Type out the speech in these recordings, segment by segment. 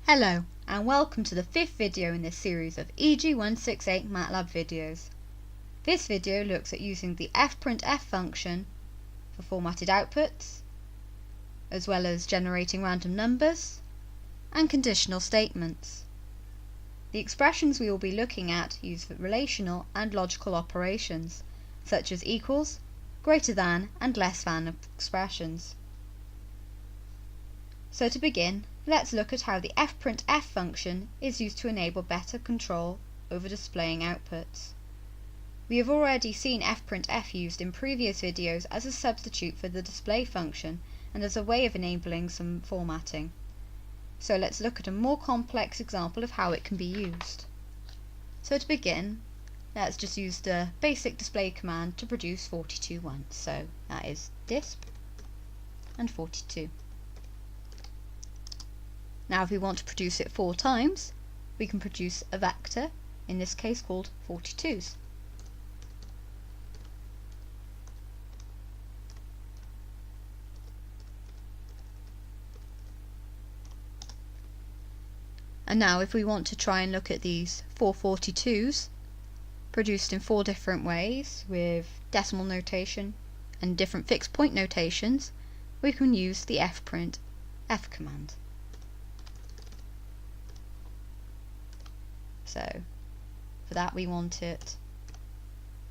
Hello and welcome to the 5th video in this series of EG168 Matlab videos. This video looks at using the fprintf function for formatted outputs, as well as generating random numbers and conditional statements. The expressions we will be looking at use relational and logical operations, such as equals, greater than and less than expressions. So to begin, let's look at how the fprintf function is used to enable better control over displaying outputs. We have already seen fprintf used in previous videos as a substitute for the display function and as a way of enabling some formatting. So let's look at a more complex example of how it can be used. So to begin, let's just use the basic display command to produce 42 once. So that is disp and 42. Now if we want to produce it 4 times, we can produce a vector, in this case called 42s. And now if we want to try and look at these 4 42s, produced in 4 different ways with decimal notation and different fixed point notations, we can use the fprintf command. So for that we want it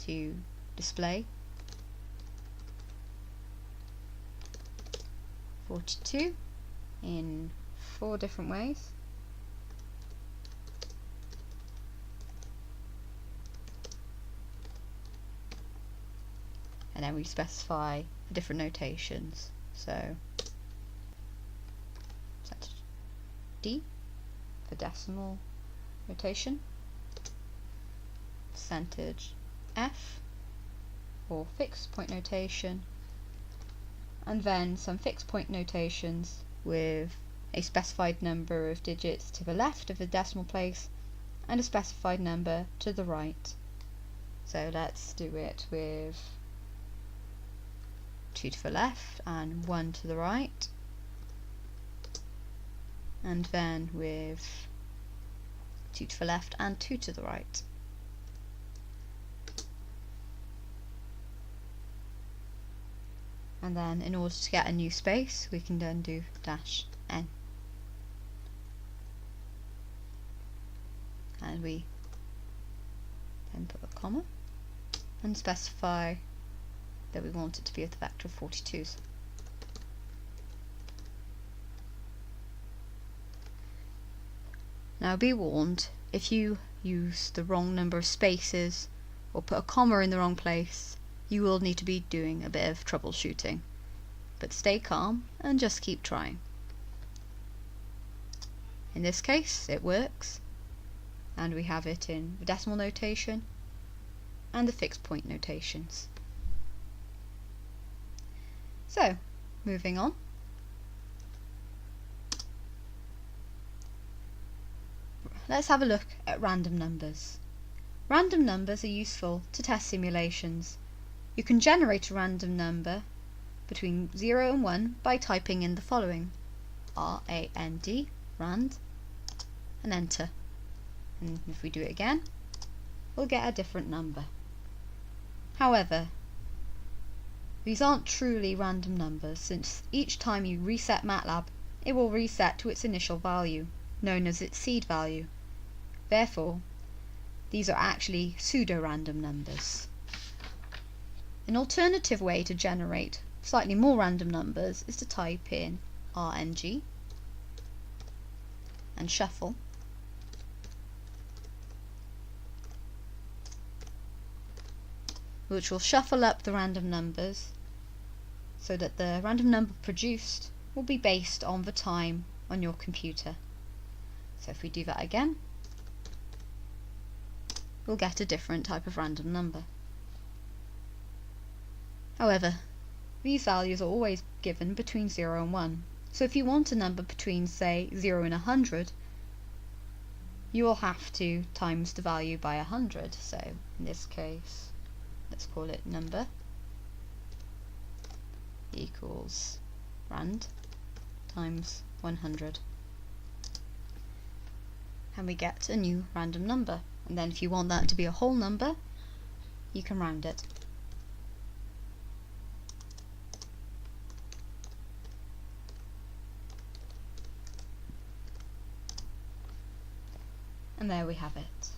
to display 42 in 4 different ways. And then we specify the different notations. So set D for decimal notation, percentage F for fixed point notation, and then some fixed point notations with a specified number of digits to the left of the decimal place and a specified number to the right. So let's do it with 2 to the left and 1 to the right, and then with 2 to the left and 2 to the right. And then in order to get a new space, we can then do -n. And we then put a comma and specify that we want it to be with a vector of 42s. Now be warned, if you use the wrong number of spaces or put a comma in the wrong place, you will need to be doing a bit of troubleshooting. But stay calm and just keep trying. In this case it works, and we have it in the decimal notation and the fixed point notations. So, moving on. Let's have a look at random numbers. Random numbers are useful to test simulations. You can generate a random number between 0 and 1 by typing in the following: RAND, rand, and enter. And if we do it again, we'll get a different number. However, these aren't truly random numbers, since each time you reset Matlab, it will reset to its initial value, known as its seed value. Therefore, these are actually pseudo-random numbers. An alternative way to generate slightly more random numbers is to type in RNG and shuffle, which will shuffle up the random numbers so that the random number produced will be based on the time on your computer. So if we do that again, we'll get a different type of random number. However, these values are always given between 0 and 1. So if you want a number between, say, 0 and 100, you will have to times the value by 100. So in this case, let's call it number equals rand times 100. and we get a new random number. And then if you want that to be a whole number, you can round it. And there we have it.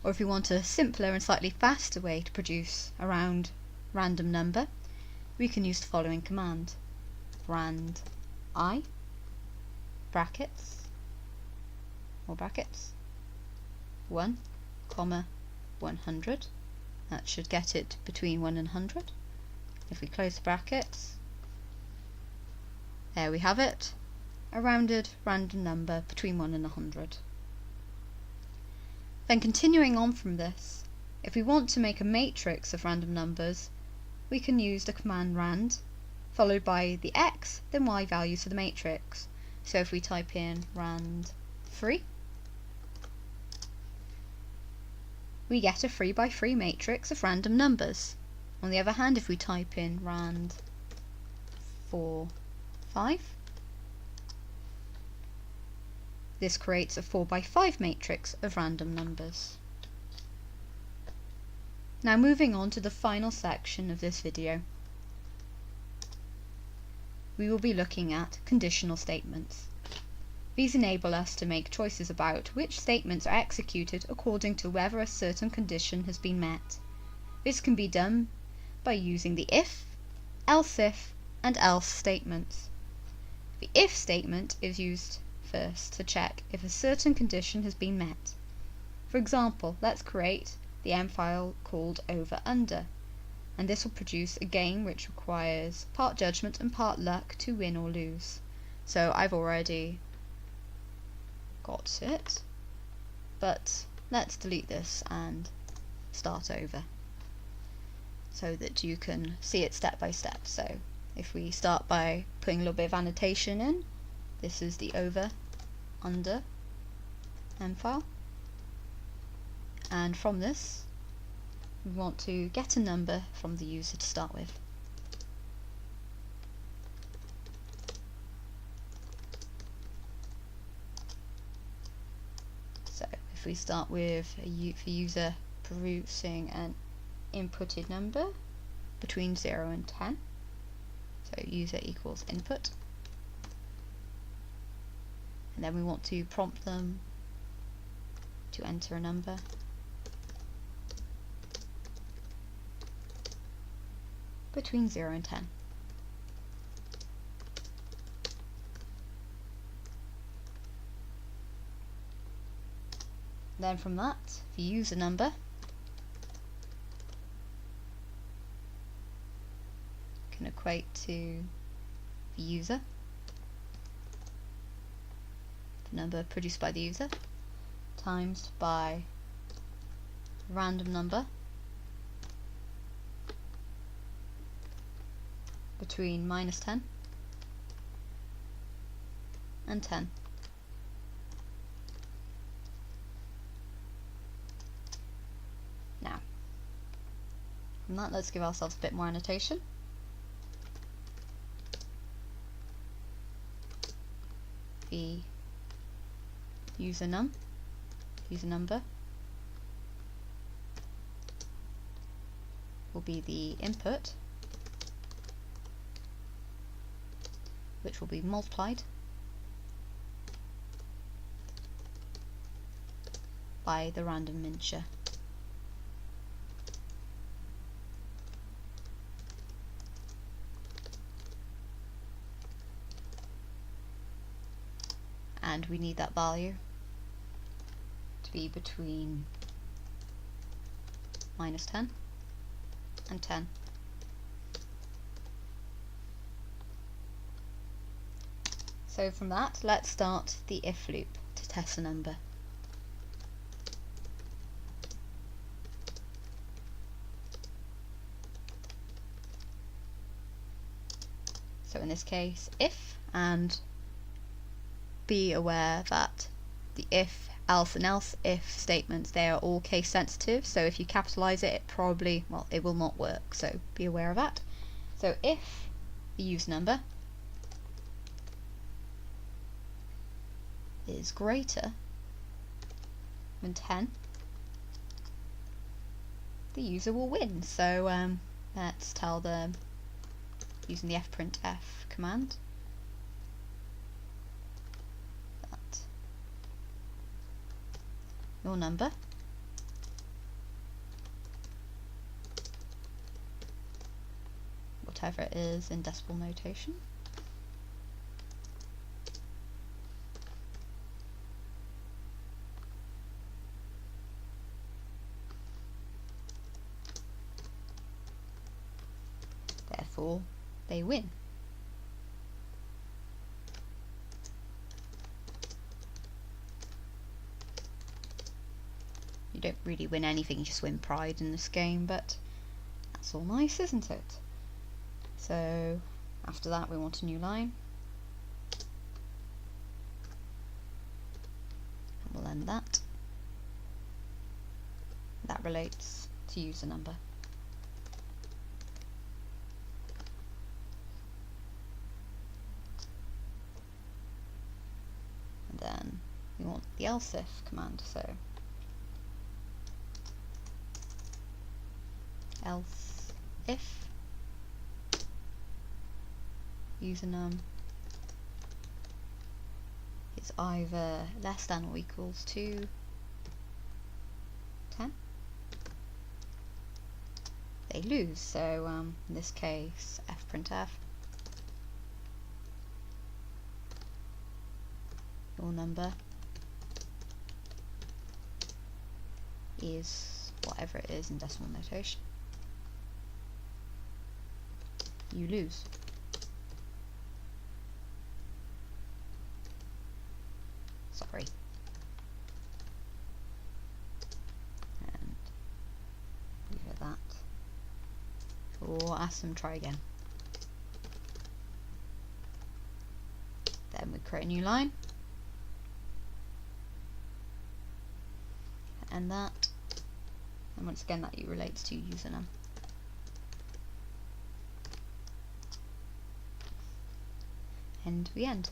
Or if you want a simpler and slightly faster way to produce a random number, we can use the following command. Rand I, brackets, or brackets, 1, 100. That should get it between 1 and 100. If we close the brackets, there we have it, a rounded random number between 1 and 100. Then continuing on from this, if we want to make a matrix of random numbers, we can use the command rand, followed by the x, then y values for the matrix. So if we type in rand 3, we get a 3 by 3 matrix of random numbers. On the other hand, if we type in rand 4, 5, this creates a 4 by 5 matrix of random numbers. Now moving on to the final section of this video, we will be looking at conditional statements. These enable us to make choices about which statements are executed according to whether a certain condition has been met. This can be done by using the if, else if, and else statements. The if statement is used first to check if a certain condition has been met. For example, let's create the M file called over under, and this will produce a game which requires part judgment and part luck to win or lose. So I've already got it, but let's delete this and start over so that you can see it step by step. So if we start by putting a little bit of annotation in, this is the over under M file, and from this we want to get a number from the user to start with. So if we start with a user producing an inputted number between 0 and 10, so user equals input, and then we want to prompt them to enter a number between 0 and 10. Then from that, the user number can equate to the user, the number produced by the user, times by random number between -10 and 10. Now, from that, let's give ourselves a bit more annotation. The user number will be the input, which will be multiplied by the random integer. And we need that value to be between -10 and 10. So from that, let's start the if loop to test a number. So in this case, if, and be aware that the if, else, and else if statements, they are all case sensitive, so if you capitalize it, it will not work, so be aware of that. So if the user number is greater than 10, the user will win. So let's tell them, using the fprintf command, that your number whatever it is in decimal notation therefore they win. You don't really win anything, you just win pride in this game, but that's all nice, isn't it? So after that we want a new line, and we'll end that. That relates to user number. And then we want the else if command, so else if usernum is either less than or equals to 10, they lose. So in this case fprintf, your number is whatever it is in decimal notation, you lose. Sorry. And leave it at that. Or ask them try again. Then we create a new line. And that. And once again that relates to username. And we end.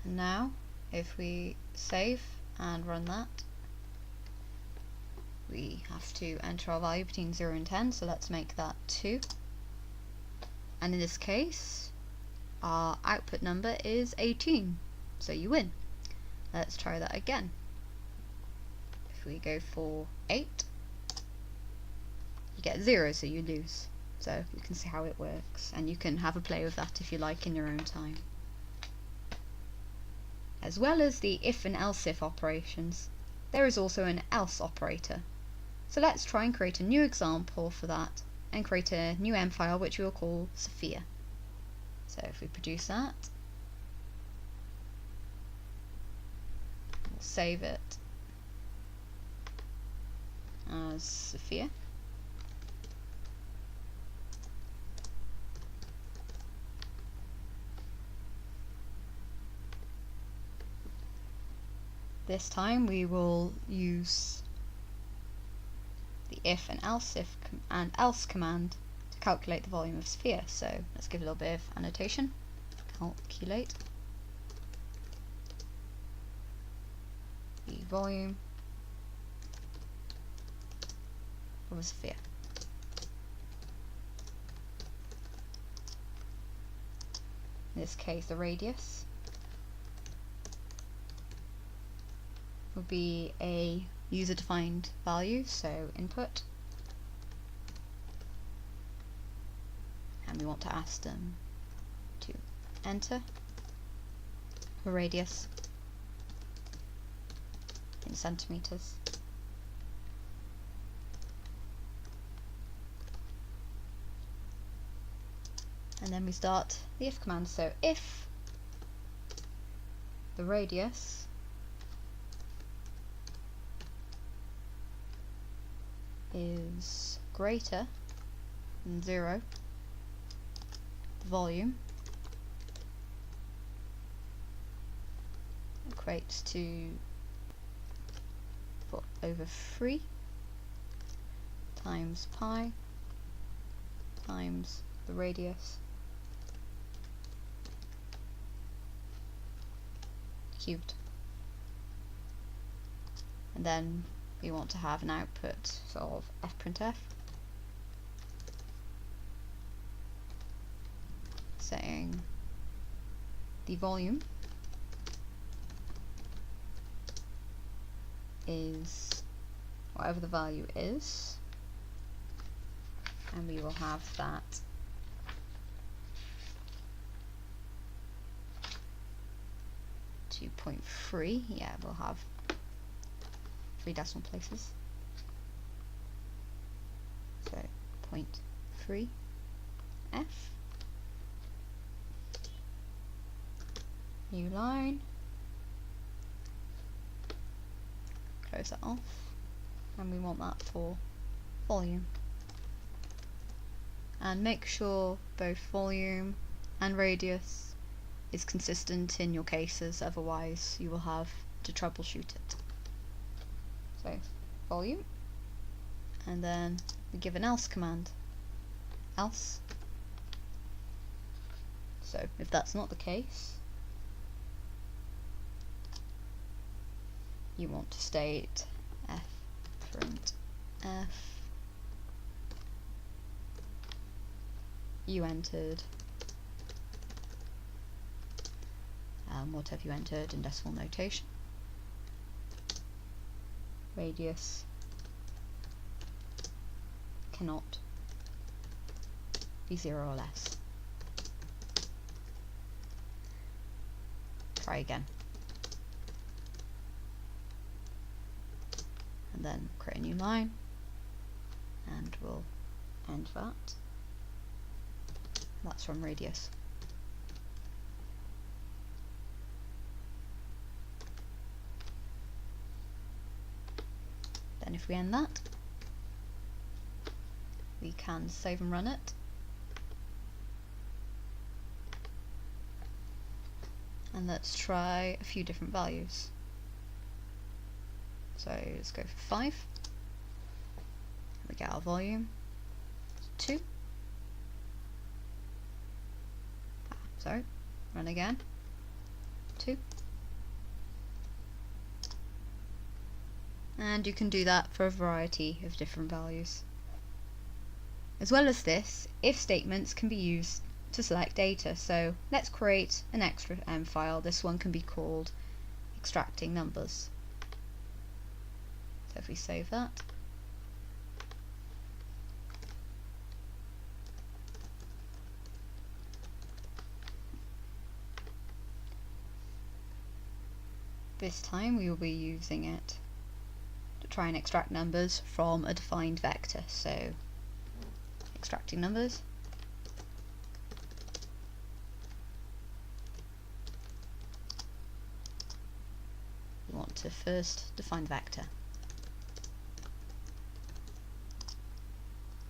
And now if we save and run that, we have to enter our value between 0 and 10, so let's make that 2. And in this case our output number is 18, so you win. Let's try that again. If we go for 8, you get 0, so you lose. So you can see how it works, and you can have a play with that if you like in your own time. As well as the if and else if operations, there is also an else operator. So let's try and create a new example for that and create a new M file which we will call Sophia. So if we produce that, we'll save it as Sophia. This time we will use the if and else command to calculate the volume of sphere. So let's give a little bit of annotation. Calculate the volume of a sphere. In this case the radius will be a user-defined value, so input, and we want to ask them to enter a radius in centimeters. And then we start the if command, so if the radius is greater than 0, the volume equates to put over 3 times pi times the radius cubed. and then we want to have an output of fprintf saying the volume is whatever the value is, and we will have that to 0.3. Yeah, we'll have 3 decimal places. So 0.3 f. New line. Close that off, and we want that for volume. And make sure both volume and radius is consistent in your cases, otherwise you will have to troubleshoot it. So volume, and then we give an else command. Else. So if that's not the case, you want to state fprintf you entered what have you entered in decimal notation, radius cannot be 0 or less. Try again. And then create a new line, and we'll end that. That's from radius. Then if we end that, we can save and run it. And let's try a few different values. So let's go for 5. We get our volume. 2. Sorry, run again. 2. And you can do that for a variety of different values. As well as this, if statements can be used to select data. So let's create an extra file. This one can be called extracting numbers. So if we save that, this time we will be using it to try and extract numbers from a defined vector. So extracting numbers, we want to first define vector.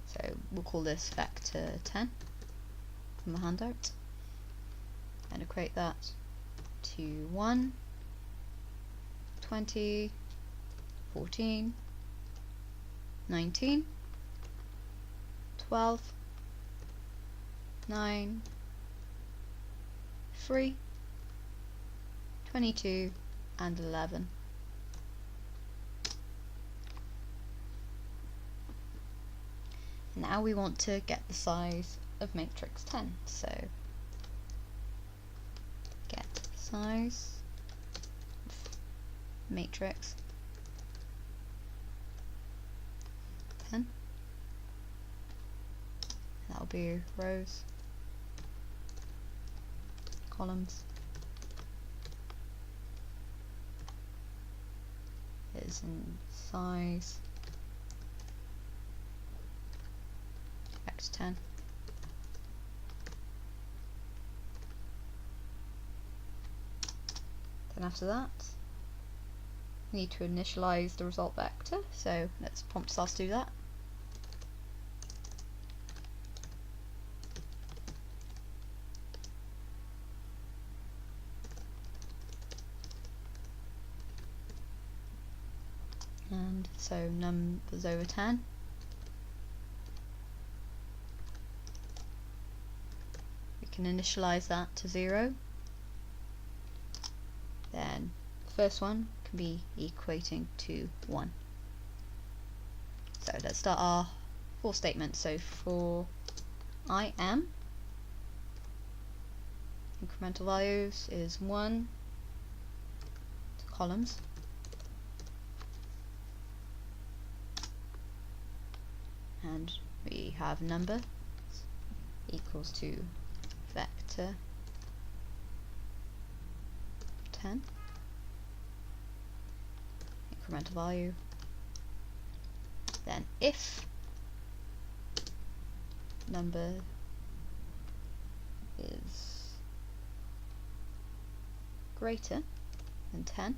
So we'll call this vector 10 from the handout, and equate that to 1, 20, 14, 19, 12, 9, 3, 22, and 11. Now we want to get the size of matrix 10, so get size of matrix 10. That'll be rows, columns, is in size x10. Then after that, we need to initialize the result vector, so let's prompt ourselves to do that. And so numbers over 10. We can initialize that to 0. Then the first one can be equating to 1. So let's start our for statement. So for I am, incremental values is 1 to columns, and we have number equals to vector 10, incremental value, then if number is greater than 10,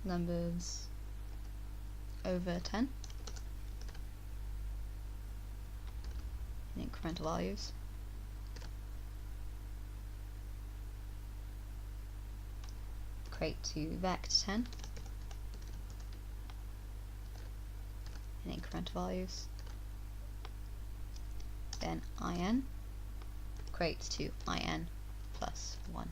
numbers over 10 in incremental values, equate to vector 10 in incremental values, then in equates to in plus 1.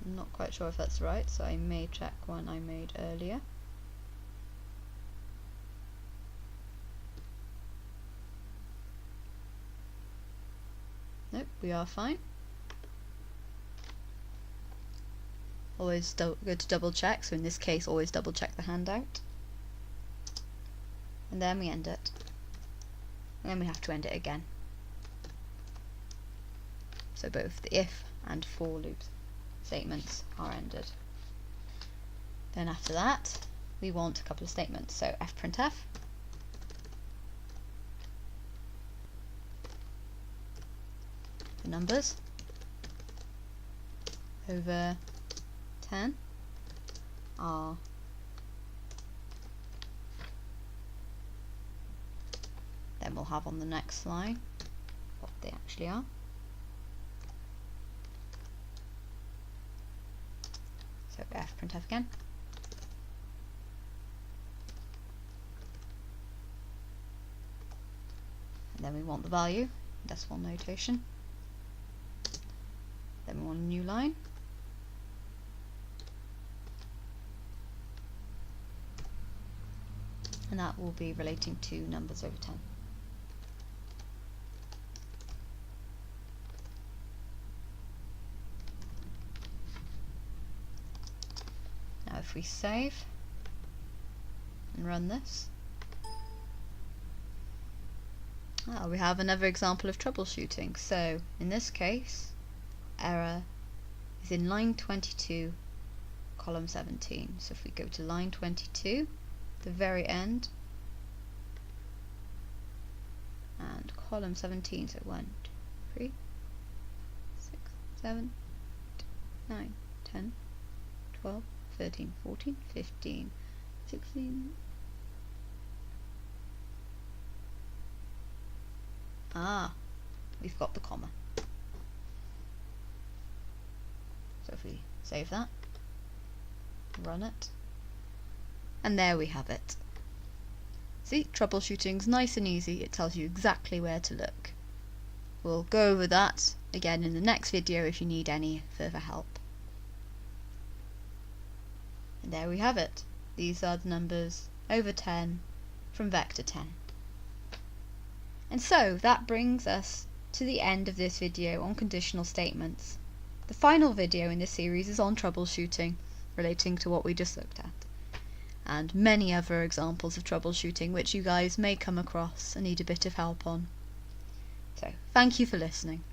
I'm not quite sure if that's right, so I may check one I made earlier. Nope, we are fine. Always good to double check, so in this case always double check the handout. And then we end it. And then we have to end it again. So both the if and for loops statements are ended. Then after that we want a couple of statements. So fprintf, the numbers over 10 are then we'll have on the next line what they actually are. So fprintf again. And then we want the value, decimal notation. Then we want a new line. And that will be relating to numbers over 10. Now if we save and run this, we have another example of troubleshooting. So in this case, error is in line 22, column 17. So if we go to line 22, the very end, and column 17, so 1, 2, 3, 6, 7, 8, 9, 10, 12, 13, 14, 15, 16. We've got the comma. So if we save that, run it, and there we have it. See, troubleshooting's nice and easy. It tells you exactly where to look. We'll go over that again in the next video if you need any further help. And there we have it. These are the numbers over 10 from vector 10. And so that brings us to the end of this video on conditional statements. The final video in this series is on troubleshooting, relating to what we just looked at, and many other examples of troubleshooting which you guys may come across and need a bit of help on. So thank you for listening.